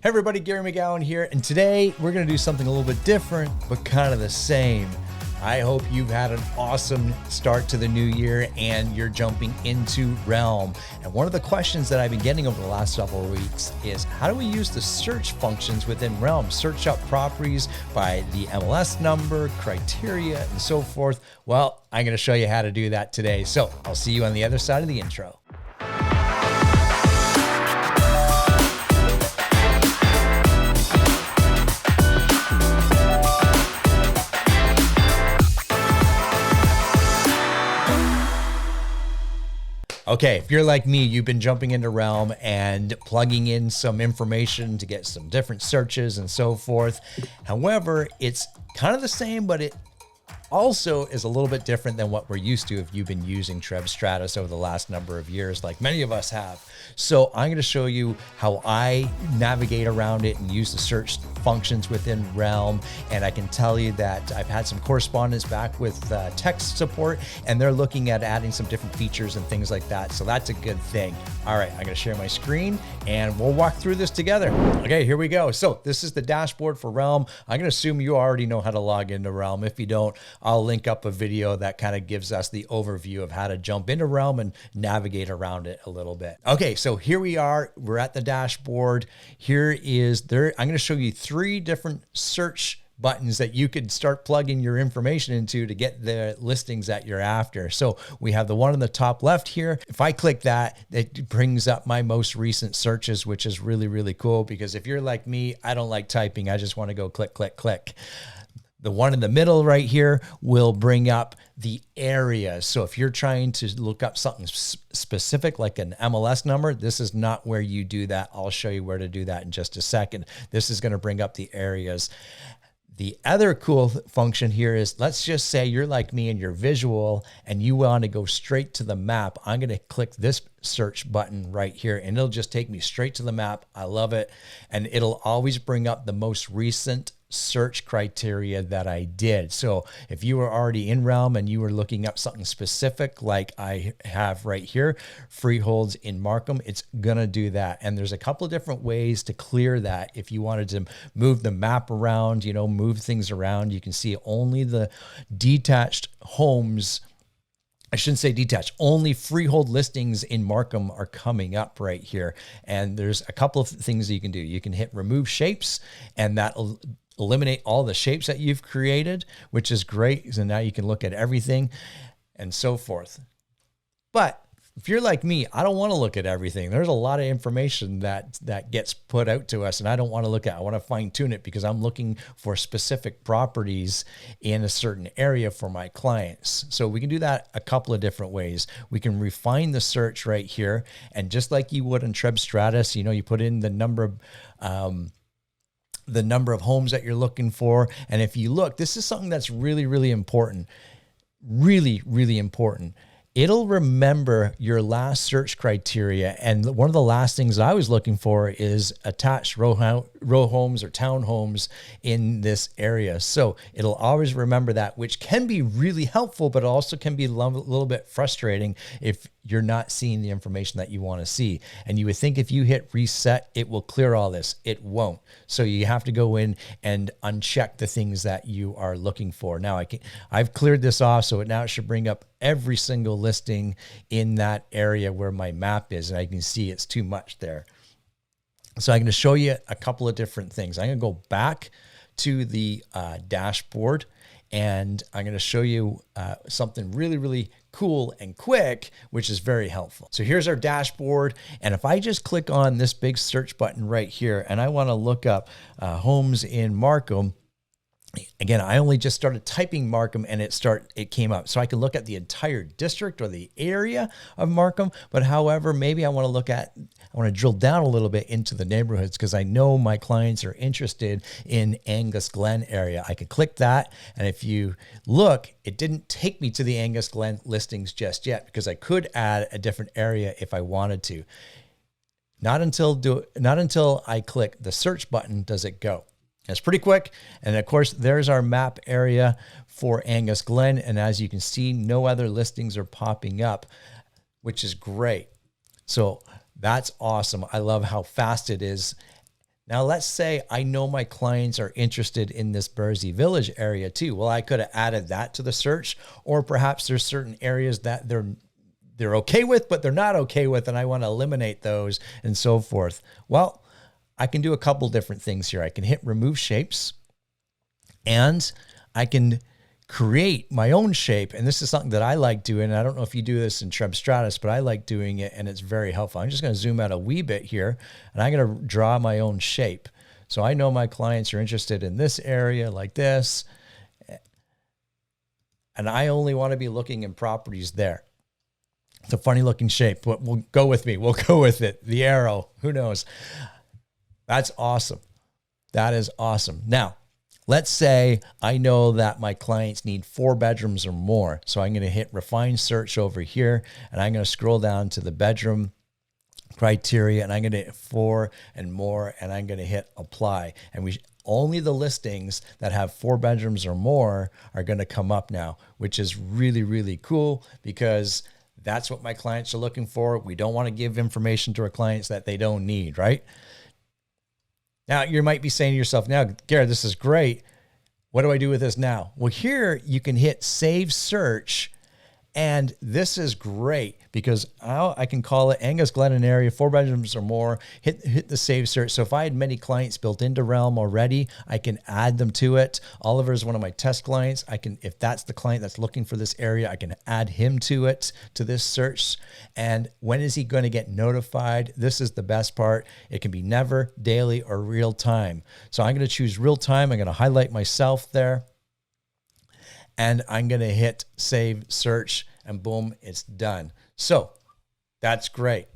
Everybody, Gary McGowan here, and today we're going to do something a little bit different, but kind of the same. I hope you've had an awesome start to the new year and you're jumping into Realm. And one of the questions that I've been getting over the last several weeks is, how do we use the search functions within Realm? Search up properties by the MLS number, criteria, and so forth. Well, I'm going to show you how to do that today. So I'll see you on the other side of the intro. Okay, if you're like me, you've been jumping into Realm and plugging in some information to get some different searches and so forth. However, it's kind of the same, but it also is a little bit different than what we're used to if you've been using Trev Stratus over the last number of years, like many of us have. So I'm going to show you how I navigate around it and use the search functions within Realm. And I can tell you that I've had some correspondence back with tech support, and they're looking at adding some different features and things like that. So that's a good thing. All right, I'm going to share my screen and we'll walk through this together. Okay, here we go. So this is the dashboard for Realm. I'm going to assume you already know how to log into Realm. If you don't, I'll link up a video that kind of gives us the overview of how to jump into Realm and navigate around it a little bit. Okay, so here we are. We're at the dashboard. I'm going to show you 3 different search buttons that you could start plugging your information into to get the listings that you're after. So we have the one on the top left here. If I click that, it brings up my most recent searches, which is really, really cool, because if you're like me, I don't like typing. I just want to go click, click, click. The one in the middle right here will bring up the area. So if you're trying to look up something specific, like an MLS number, this is not where you do that. I'll show you where to do that in just a second. This is going to bring up the areas. The other cool function here is, let's just say you're like me and you're visual and you want to go straight to the map. I'm going to click this search button right here and it'll just take me straight to the map. I love it. And it'll always bring up the most recent search criteria that I did. So if you were already in Realm and you were looking up something specific, like I have right here, freeholds in Markham, it's gonna do that. And there's a couple of different ways to clear that. If you wanted to move the map around, move things around, you can see only the detached homes. I shouldn't say detached, only freehold listings in Markham are coming up right here. And there's a couple of things that you can do. You can hit remove shapes, and that'll eliminate all the shapes that you've created, which is great. So now you can look at everything and so forth. But if you're like me, I don't want to look at everything. There's a lot of information that gets put out to us and I don't want to look at. I want to fine tune it because I'm looking for specific properties in a certain area for my clients. So we can do that a couple of different ways. We can refine the search right here. And just like you would in Trev Stratus, you put in the number of homes that you're looking for. And if you look, this is something that's really, really important. Really, really important. It'll remember your last search criteria. And one of the last things I was looking for is attached row homes or townhomes in this area. So it'll always remember that, which can be really helpful, but also can be a little bit frustrating if you're not seeing the information that you want to see. And you would think if you hit reset, it will clear all this. It won't. So you have to go in and uncheck the things that you are looking for. Now I've cleared this off, so now it should bring up every single listing in that area where my map is. And I can see it's too much there. So I'm going to show you a couple of different things. I'm going to go back to the dashboard, and I'm going to show you something really, really cool and quick, which is very helpful. So here's our dashboard. And if I just click on this big search button right here, and I want to look up homes in Markham, again, I only just started typing Markham and it came up. So I can look at the entire district or the area of Markham. But however, maybe I want to drill down a little bit into the neighborhoods because I know my clients are interested in Angus Glen area. I could click that. And if you look, it didn't take me to the Angus Glen listings just yet because I could add a different area if I wanted to. Not until I click the search button does it go. It's pretty quick. And of course, there's our map area for Angus Glen. And as you can see, no other listings are popping up, which is great. So that's awesome. I love how fast it is. Now, let's say I know my clients are interested in this Bursey Village area too. Well, I could have added that to the search, or perhaps there's certain areas that they're okay with, but they're not okay with, and I want to eliminate those and so forth. Well, I can do a couple different things here. I can hit remove shapes, and I can create my own shape. And this is something that I like doing. I don't know if you do this in TrebStratus, but I like doing it, and it's very helpful. I'm just going to zoom out a wee bit here, and I'm going to draw my own shape. So I know my clients are interested in this area like this, and I only want to be looking in properties there. It's a funny looking shape, but we'll go with me. We'll go with it. The arrow, who knows? That's awesome. That is awesome. Now, let's say I know that my clients need 4 bedrooms or more. So I'm going to hit refine search over here, and I'm going to scroll down to the bedroom criteria, and I'm going to hit 4 and more, and I'm going to hit apply. And only the listings that have 4 bedrooms or more are going to come up now, which is really, really cool, because that's what my clients are looking for. We don't want to give information to our clients that they don't need, right? Now, you might be saying to yourself, now, Garrett, this is great. What do I do with this now? Well, here you can hit save search, and this is great because I can call it Angus Glen and area, 4 bedrooms or more, hit the save search. So if I had many clients built into Realm already, I can add them to it. Oliver is one of my test clients. If that's the client that's looking for this area, I can add him to it, to this search. And when is he going to get notified? This is the best part. It can be never, daily, or real time. So I'm going to choose real time. I'm going to highlight myself there, and I'm going to hit save search, and boom, it's done. So that's great.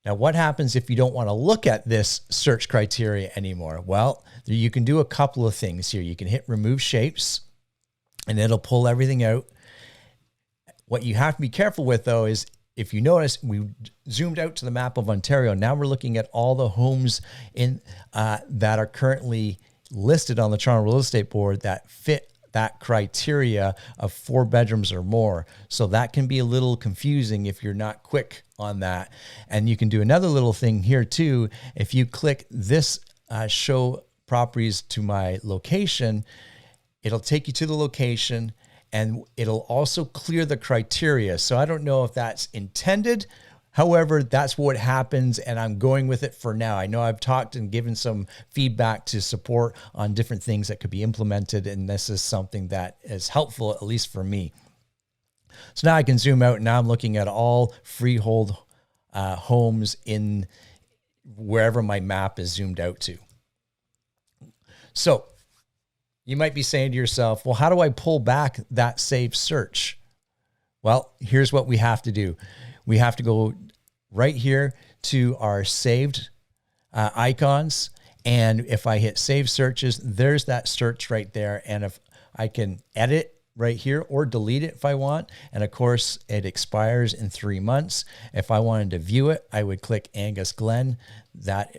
Now, what happens if you don't want to look at this search criteria anymore? Well, you can do a couple of things here. You can hit remove shapes, and it'll pull everything out. What you have to be careful with, though, is if you notice, we zoomed out to the map of Ontario. Now we're looking at all the homes in that are currently listed on the Toronto Real Estate Board that fit that criteria of 4 bedrooms or more. So that can be a little confusing if you're not quick on that. And you can do another little thing here too. If you click this show properties to my location, it'll take you to the location, and it'll also clear the criteria. So I don't know if that's intended. However, that's what happens, and I'm going with it for now. I know I've talked and given some feedback to support on different things that could be implemented, and this is something that is helpful, at least for me. So now I can zoom out, and now I'm looking at all freehold homes in wherever my map is zoomed out to. So you might be saying to yourself, well, how do I pull back that save search? Well, here's what we have to do. We have to go right here to our saved icons. And if I hit save searches, there's that search right there. And if I can edit right here or delete it if I want. And of course, it expires in 3 months. If I wanted to view it, I would click Angus Glen. That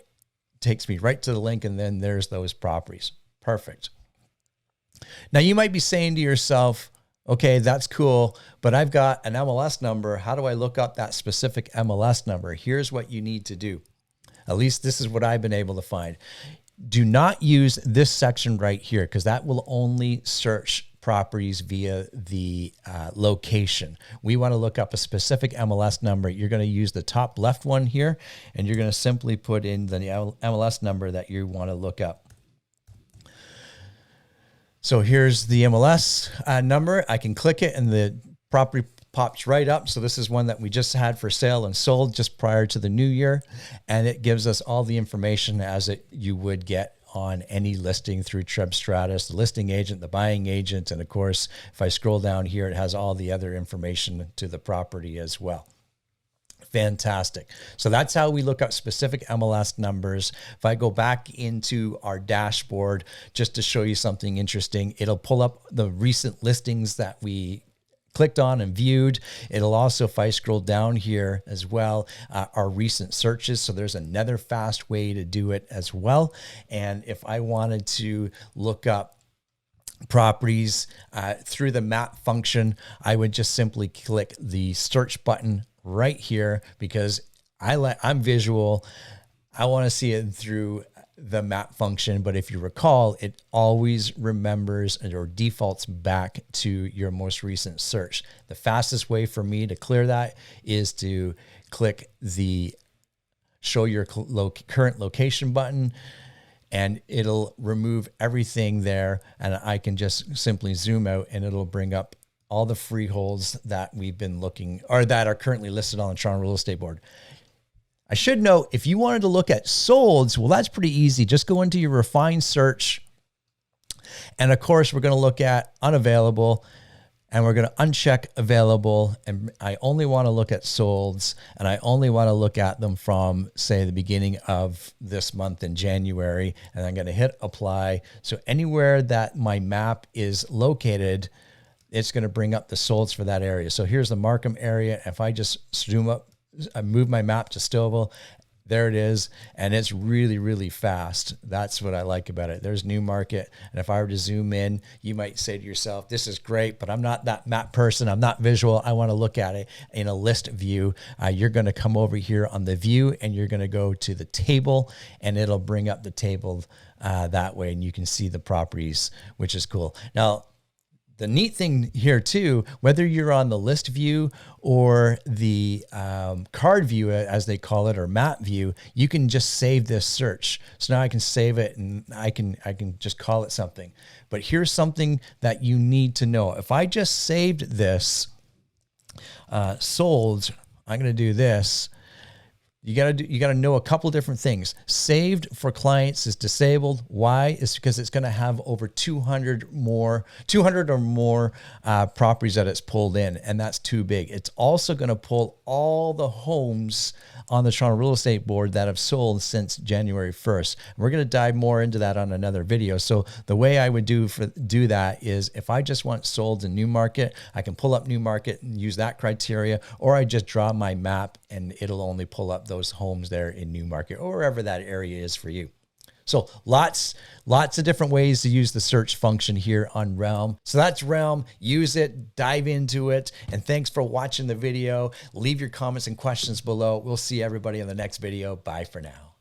takes me right to the link, and then there's those properties. Perfect. Now, you might be saying to yourself, okay, that's cool, but I've got an MLS number. How do I look up that specific MLS number? Here's what you need to do. At least this is what I've been able to find. Do not use this section right here, because that will only search properties via the location. We want to look up a specific MLS number. You're going to use the top left one here, and you're going to simply put in the MLS number that you want to look up. So here's the MLS number. I can click it, and the property pops right up. So this is one that we just had for sale and sold just prior to the new year. And it gives us all the information as you would get on any listing through TrebStratus, the listing agent, the buying agent. And of course, if I scroll down here, it has all the other information to the property as well. Fantastic. So that's how we look up specific MLS numbers. If I go back into our dashboard, just to show you something interesting, it'll pull up the recent listings that we clicked on and viewed. It'll also, if I scroll down here as well, our recent searches. So there's another fast way to do it as well. And if I wanted to look up properties through the map function, I would just simply click the search button right here, because I'm visual. I want to see it through the map function, but if you recall, it always remembers or defaults back to your most recent search. The fastest way for me to clear that is to click the show your current location button, and it'll remove everything there. And I can just simply zoom out and it'll bring up all the freeholds that we've been looking, or that are currently listed on the Toronto Real Estate Board. I should note, if you wanted to look at solds, well, that's pretty easy. Just go into your refined search. And of course, we're going to look at unavailable, and we're going to uncheck available. And I only want to look at solds, and I only want to look at them from, say, the beginning of this month in January. And I'm going to hit apply. So anywhere that my map is located, it's going to bring up the solds for that area. So here's the Markham area. If I just zoom up, I move my map to Stouffville, there it is. And it's really, really fast. That's what I like about it. There's Newmarket. And if I were to zoom in, you might say to yourself, this is great, but I'm not that map person. I'm not visual. I want to look at it in a list view. You're going to come over here on the view, and you're going to go to the table, and it'll bring up the table that way. And you can see the properties, which is cool. Now, the neat thing here too, whether you're on the list view or the card view, as they call it, or map view, you can just save this search. So now I can save it, and I can just call it something. But here's something that you need to know. If I just saved this sold, I'm going to do this. You got to know a couple different things. Saved for clients is disabled. Why? It's because it's going to have over 200 or more properties that it's pulled in, and that's too big. It's also going to pull all the homes on the Toronto Real Estate Board that have sold since January 1st. We're going to dive more into that on another video. So the way I would do that is, if I just want sold in Newmarket, I can pull up Newmarket and use that criteria, or I just draw my map and it'll only pull up those homes there in Newmarket or wherever that area is for you. So lots of different ways to use the search function here on Realm. So that's Realm. Use it, dive into it. And thanks for watching the video. Leave your comments and questions below. We'll see everybody in the next video. Bye for now.